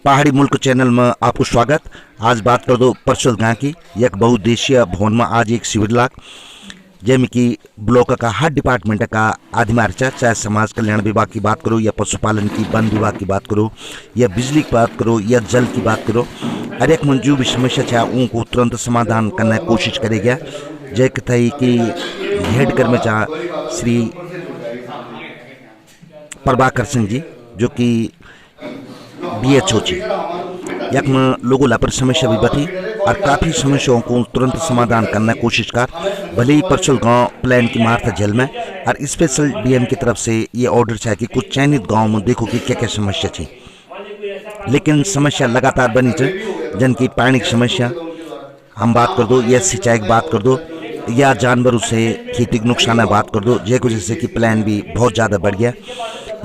पहाड़ी मुल्क चैनल में आपको स्वागत। आज बात कर दो परसोल गाँव की एक बहुउद्देशीय भवन में आज एक शिविर लाग जैमें कि ब्लॉक का हर डिपार्टमेंट का अधिमार चाहे समाज कल्याण विभाग की बात करो या पशुपालन की, वन विभाग की बात करो या बिजली की बात करो या जल की बात करो, हर एक में जो भी समस्या है उनको तुरंत समाधान करने की कोशिश करेगा। जय कथई कि हेड कर में चाह श्री प्रभाकर सिंह जी जो कि BHO जी यक में लोगों लापर समस्या भी बती और काफ़ी समस्याओं को तुरंत समाधान करने की कोशिश कर। भले ही परसोल गांव प्लान की मार्था जेल में और स्पेशल DM की तरफ से ये ऑर्डर है कि कुछ चयनित गांव में देखो कि क्या क्या समस्या थी, लेकिन समस्या लगातार बनी है। जन की पानी की समस्या हम बात कर दो या सिंचाई की बात कर दो या जानवरों से खेती के नुकसान बात कर दो, जय वजह से कि प्लान भी बहुत ज़्यादा बढ़ गया।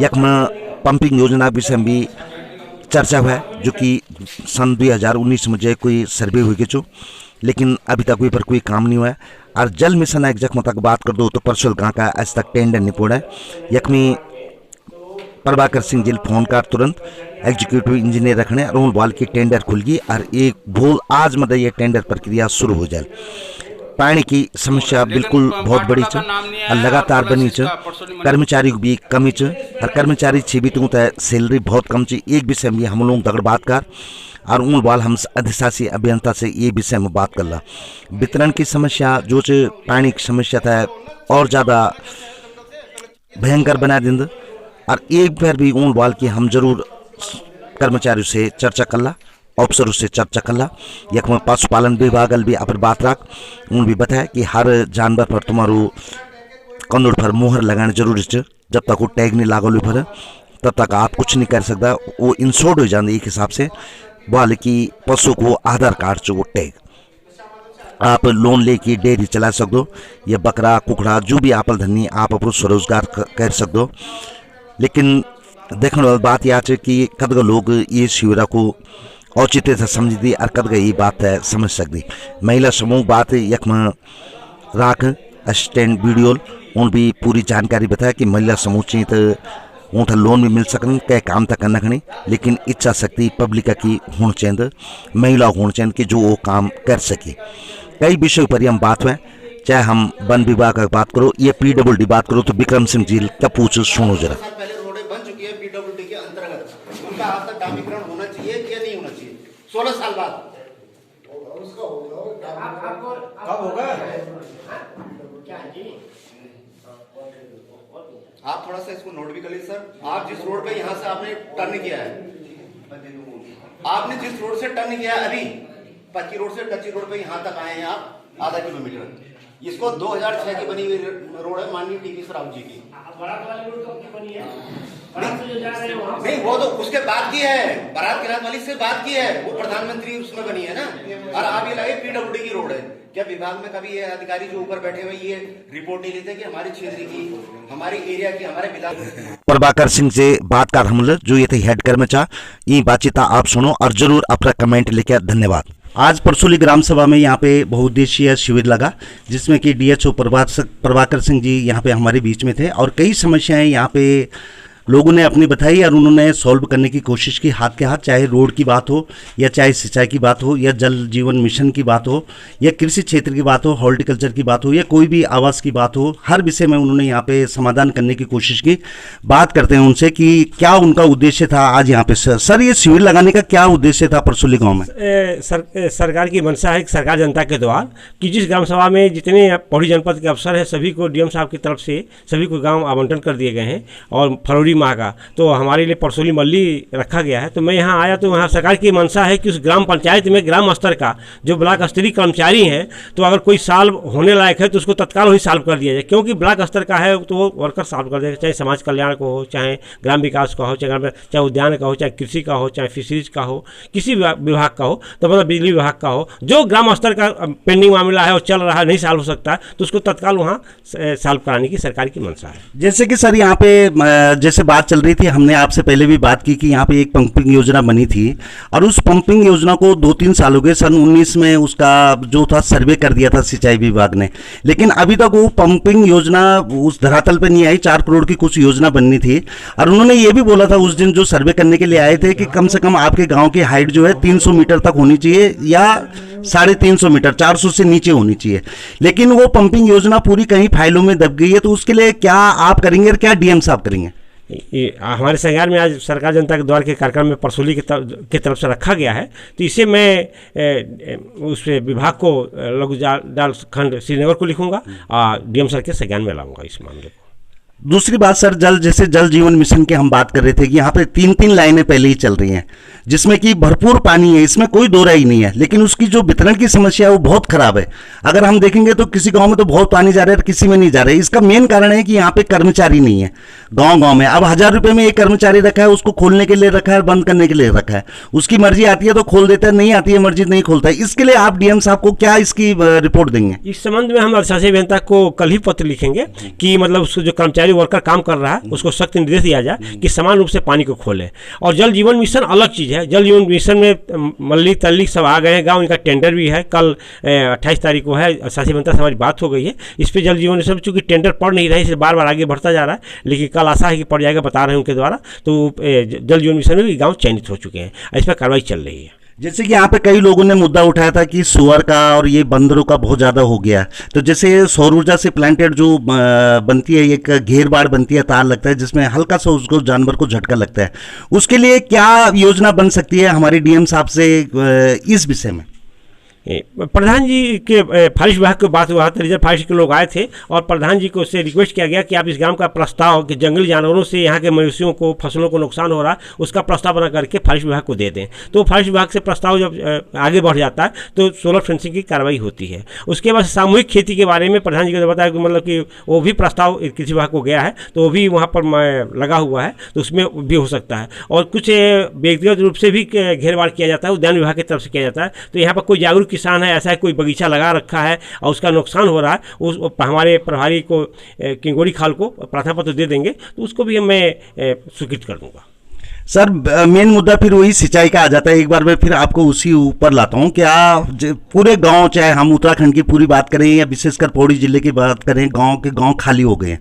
यक में पंपिंग योजना विषय में भी चर्चा हुआ जो कि सन 2019 में जो कोई सर्वे हुई के चो, लेकिन अभी तक पर कोई काम नहीं हुआ है। और जल मिशन एक जख्म तक बात कर दो तो परसोल गाँव का आज तक टेंडर नहीं पड़ा है। यक में प्रभाकर सिंह जी फोन कर तुरंत एग्जीक्यूटिव इंजीनियर रखने और वाल की टेंडर खुल गई और एक भूल आज मतलब ये टेंडर प्रक्रिया शुरू हो जाए। पानी की समस्या बिल्कुल बहुत बड़ी है और लगातार बनी है। कर्मचारी की भी कमी है और कर्मचारी छे भी तो सैलरी बहुत कम है। एक विषय में हम लोग दगड़ बात कर और उन बाल हम अधिशासी अभियंता से ये विषय में बात कर ला। वितरण की समस्या जो पानी की समस्या था और ज़्यादा भयंकर बना देंगे और एक बार भी उन बाल की हम जरूर कर्मचारियों से चर्चा कर ला, अफसरों से चर्चा कर ला। यक में पशुपालन विभाग भी अपन बात रख उन भी बताया कि हर जानवर पर तुम्हारो कंदोड़ पर मोहर लगाना जरूरी है। जब तक वो टैग नहीं लागल पर तब तक आप कुछ नहीं कर सकता। वो इंश्योर्ड हो जाते एक हिसाब से बोले कि पशु को आधार कार्ड से वो टैग आप लोन लेके डेयरी चला सकते या बकरा कुकड़ा जो भी आपल धनी आप अपना स्वरोजगार कर सकते। लेकिन देखने वाली बात यह है कि कद लोग ये शिविर को औचित्य से समझती और कद ये बात है समझ सकती। महिला समूह बात यक में राख असिस्टेंट वीडियो उन भी पूरी जानकारी बताया कि महिला समूह चाहिए तो उन लोन भी मिल सकन क्या काम तक करना खड़ी, लेकिन इच्छा शक्ति पब्लिक की होनी चाहिए, महिला होनी चाहिए कि जो वो काम कर सके। कई विषयों पर हम बात हुए, चाहे हम वन विभाग की बात करो या PWD बात करो तो विक्रम सिंह जी क्या पूछ सुनो जरा। बन चुकी है PWD के अंतर्गत, उनका आज तक डामीकरण होना चाहिए या नहीं होना चाहिए? 16 साल बाद कब होगा? आप थोड़ा सा इसको नोट भी कर लीजिए सर। आप जिस रोड पे यहाँ से आपने टर्न किया है, आपने जिस रोड से टर्न किया है अभी पक्की रोड से कच्ची रोड पे यहाँ तक आए हैं आप आधा किलोमीटर। इसको 2006 की बनी हुई रोड है माननीय TP राव जी की। नहीं वो तो उसके बाद की है, बारात किरात वाली से बात की है, वो प्रधानमंत्री उसमें बनी है ना। और आप ये लगे PWD की रोड है। क्या विभाग में कभी ये अधिकारी जो ऊपर बैठे हुए ये रिपोर्ट नहीं लेते कि हमारे क्षेत्र की, हमारे एरिया की, हमारे विधायक प्रभाकर सिंह से बात कर हम जो ये थे हेड कर में चाह ये बातचीत आप सुनो और जरूर अपना कमेंट लिखे। धन्यवाद। आज परसोली ग्राम सभा में यहाँ पे बहुउद्देशीय शिविर लगा जिसमें कि DHO प्रभाकर सिंह जी यहाँ पे हमारे बीच में थे और कई समस्याएं यहाँ पे लोगों ने अपनी बताई और उन्होंने सॉल्व करने की कोशिश की हाथ के हाथ। चाहे रोड की बात हो या चाहे सिंचाई की बात हो या जल जीवन मिशन की बात हो या कृषि क्षेत्र की बात हो, हॉर्टिकल्चर की बात हो या कोई भी आवास की बात हो, हर विषय में उन्होंने यहाँ पे समाधान करने की कोशिश की। बात करते हैं उनसे कि क्या उनका उद्देश्य था आज यहाँ पे। सर ये शिविर लगाने का क्या उद्देश्य था परसोली गाँव में? सरकार की मंशा है सरकार जनता के द्वार कि जिस ग्राम सभा में जितने पौड़ी जनपद के अफसर हैं सभी को DM साहब की तरफ से सभी को गाँव आवंटन कर दिए गए हैं और फरवरी माह का तो हमारे लिए परसोली मल्ली रखा गया है। तो मैं यहाँ आया तो वहाँ सरकार की मंशा है कि उस ग्राम पंचायत में ग्राम स्तर का जो ब्लॉक स्तरीय कर्मचारी हैं तो अगर कोई सॉल्व होने लायक है तो उसको तत्काल वही सॉल्व कर दिया जाए, क्योंकि ब्लॉक स्तर का है तो वो वर्कर सॉल्व कर देगा, चाहे समाज कल्याण को हो, चाहे ग्राम विकास का हो, चाहे उद्यान का हो, चाहे कृषि का हो, चाहे फिशरीज का हो, किसी विभाग का हो, तो मतलब बिजली विभाग का हो, जो ग्राम स्तर का पेंडिंग मामला है और चल रहा है नहीं सॉल्व हो सकता तो उसको तत्काल वहाँ सॉल्व कराने की सरकार की मंशा है। जैसे कि सर यहाँ पे जैसे जैसे बात चल रही थी, हमने आपसे पहले भी बात की कि यहाँ पे एक पंपिंग योजना बनी थी और उस पंपिंग योजना को 2-3 साल हो गए। सन 19 में उसका जो था सर्वे कर दिया था सिंचाई विभाग ने, लेकिन अभी तक वो पंपिंग योजना उस धरातल पे नहीं आई। 4 करोड़ की कुछ योजना बननी थी और उन्होंने ये भी बोला था उस दिन जो सर्वे करने के लिए आए थे कि कम से कम आपके गाँव की हाइट जो है 300 मीटर तक होनी चाहिए या 350 मीटर, 400 से नीचे होनी चाहिए। लेकिन वो पंपिंग योजना पूरी कहीं फाइलों में दब गई है, तो उसके लिए क्या आप करेंगे और क्या डीएम साहब करेंगे? हमारे संज्ञान में आज सरकार जनता के द्वार के कार्यक्रम में परसोली की तरफ से रखा गया है, तो इसे मैं उस विभाग को लघु जाल खंड श्रीनगर को लिखूंगा और डीएम सर के संज्ञान में लाऊंगा इस मामले को। दूसरी बात सर, जैसे जल जीवन मिशन की हम बात कर रहे थे कि यहाँ पे 3-3 लाइनें पहले ही चल रही हैं जिसमें कि भरपूर पानी है, इसमें कोई दो राय नहीं है, लेकिन उसकी जो वितरण की समस्या है वो बहुत खराब है। अगर हम देखेंगे तो किसी गांव में तो बहुत पानी जा रहा है और किसी में नहीं जा रहा है। इसका मेन कारण है कि यहाँ पे कर्मचारी नहीं है गांव में। अब 1000 रुपये में एक कर्मचारी रखा है, उसको खोलने के लिए रखा है, बंद करने के लिए रखा है। उसकी मर्जी आती है तो खोल देता है, नहीं आती है मर्जी नहीं खोलता है। इसके लिए आप डीएम साहब को क्या इसकी रिपोर्ट देंगे? इस संबंध में हम अधिशासी अभियंता को कल ही पत्र लिखेंगे कि मतलब उसको जो कर्मचारी वर्कर काम कर रहा है उसको सख्त निर्देश दिया जाए कि समान रूप से पानी को खोले। और जल जीवन मिशन अलग चीज़ है। जल जीवन मिशन में मल्ली तल्ली सब आ गए हैं गाँव, इनका टेंडर भी है। कल 28 तारीख को है, अधिशासी अभियंता से हमारी बात हो गई है इस पर। जल जीवन मिशन चूँकि टेंडर पड़ नहीं रहा है, इसे बार बार आगे बढ़ता जा रहा है, लेकिन कल आशा है कि पड़ जाएगा, बता रहे हैं उनके द्वारा। तो जल जीवन मिशन में भी गाँव चयनित हो चुके हैं, इस पर कार्रवाई चल रही है। जैसे कि यहाँ पे कई लोगों ने मुद्दा उठाया था कि सुअर का और ये बंदरों का बहुत ज़्यादा हो गया, तो जैसे सौर ऊर्जा से प्लांटेड जो बनती है, एक घेर बाड़ बनती है, तार लगता है जिसमें हल्का सा उसको जानवर को झटका लगता है, उसके लिए क्या योजना बन सकती है हमारे डीएम साहब से इस विषय में? प्रधान जी के फॉरेस्ट विभाग की बात हुआ था, रिजर्व फॉरेस्ट के लोग आए थे और प्रधान जी को उससे रिक्वेस्ट किया गया कि आप इस ग्राम का प्रस्ताव कि जंगली जानवरों से यहाँ के मवेशियों को, फसलों को नुकसान हो रहा है, उसका प्रस्ताव बना करके फॉरेस्ट विभाग को दे दें। तो फॉरेस्ट विभाग से प्रस्ताव जब आगे बढ़ जाता है तो सोलर फेंसिंग की कार्रवाई होती है। उसके बाद सामूहिक खेती के बारे में प्रधान जी को बताया कि मतलब कि वो भी प्रस्ताव कृषि विभाग को गया है, तो वो भी वहाँ पर लगा हुआ है, तो उसमें भी हो सकता है। और कुछ व्यक्तिगत रूप से भी घेरबाड़ किया जाता है, उद्यान विभाग की तरफ से किया जाता है। तो यहाँ पर कोई जागरूक किसान है, ऐसा है कोई बगीचा लगा रखा है और उसका नुकसान हो रहा है, उस हमारे प्रभारी को किंगोरी खाल को प्रार्थना पत्र दे देंगे, तो उसको भी मैं स्वीकृत कर दूंगा। सर, मेन मुद्दा फिर वही सिंचाई का आ जाता है। एक बार मैं फिर आपको उसी ऊपर लाता हूँ। क्या पूरे गांव, चाहे हम उत्तराखंड की पूरी बात करें या विशेषकर पौड़ी जिले की बात करें, गांव खाली हो गए हैं,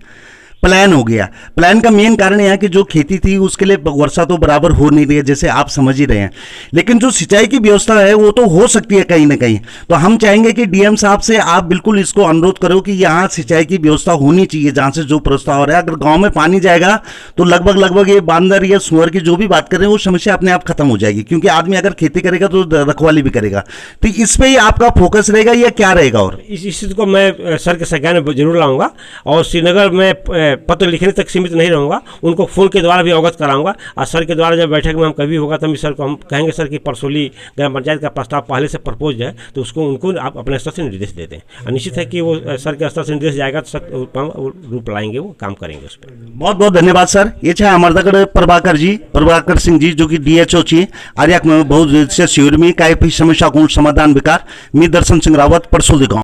प्लान हो गया। प्लान का मेन कारण यह है कि जो खेती थी उसके लिए वर्षा तो बराबर हो नहीं रही है, जैसे आप समझ ही रहे हैं, लेकिन जो सिंचाई की व्यवस्था है वो तो हो सकती है कहीं ना कहीं। तो हम चाहेंगे कि डीएम साहब से आप बिल्कुल इसको अनुरोध करो कि यहाँ सिंचाई की व्यवस्था होनी चाहिए जहाँ से जो प्रस्ताव हो रहा है। अगर गाँव में पानी जाएगा तो लगभग ये बांदर या सुअर की जो भी बात कर रहे हैं वो समस्या अपने आप खत्म हो जाएगी, क्योंकि आदमी अगर खेती करेगा तो रखवाली भी करेगा। तो इस पर ही आपका फोकस रहेगा या क्या रहेगा? और इस चीज़ को मैं सर के संज्ञान में जरूर लाऊंगा और श्रीनगर में पत्र लिखने तक सीमित नहीं रहूँगा, उनको फ़ोन के द्वारा भी अवगत कराऊंगा। और सर के द्वारा जब बैठक में हम कभी होगा तभी सर को हम कहेंगे सर कि परसोली ग्राम पंचायत का प्रस्ताव पहले से प्रपोज है, तो उसको उनको आप अपने स्तर से निर्देश दे दें। और निश्चित है कि वो सर के स्तर से निर्देश जाएगा तो सर रूप लाएंगे, वो काम करेंगे उस पर। बहुत बहुत धन्यवाद सर। ये छे अमरदगढ़ प्रभाकर सिंह जी, जो कि DHO छी आर्याक में बहुत शिविर में काय समस्या को समाधान विकार मी दर्शन सिंह रावत परसोली गाँव।